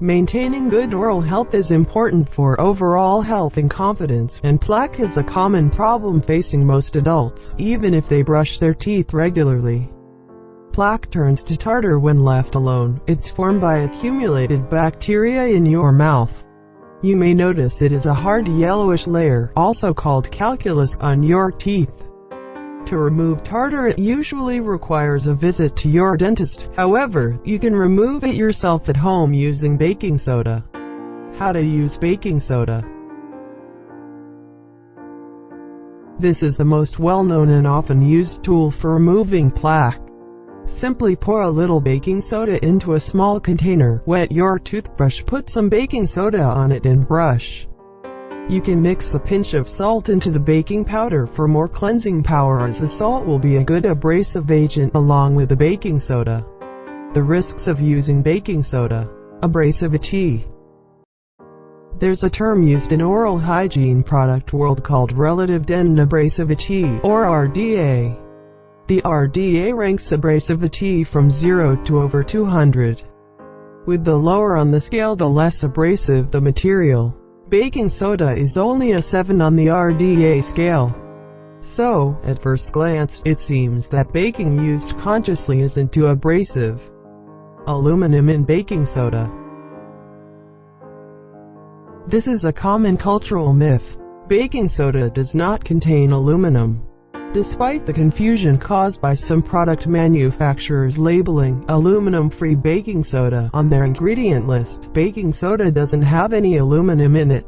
Maintaining good oral health is important for overall health and confidence, and plaque is a common problem facing most adults, even if they brush their teeth regularly. Plaque turns to tartar when left alone. It's formed by accumulated bacteria in your mouth. You may notice it is a hard yellowish layer, also called calculus, on your teeth. To remove tartar, it usually requires a visit to your dentist. However, you can remove it yourself at home using baking soda. How to use baking soda. This is the most well-known and often used tool for removing plaque. Simply pour a little baking soda into a small container, wet your toothbrush, put some baking soda on it and brush. You can mix a pinch of salt into the baking powder for more cleansing power, as the salt will be a good abrasive agent along with the baking soda. The risks of using baking soda. Abrasivity. There's a term used in oral hygiene product world called relative den abrasivity, or RDA. The RDA ranks abrasivity from 0 to over 200. With the lower on the scale, the less abrasive the material. Baking soda is only a 7 on the RDA scale. So, at first glance, it seems that baking used consciously isn't too abrasive. Aluminum in baking soda. This is a common cultural myth. Baking soda does not contain aluminum. Despite the confusion caused by some product manufacturers labeling aluminum-free baking soda on their ingredient list, baking soda doesn't have any aluminum in it.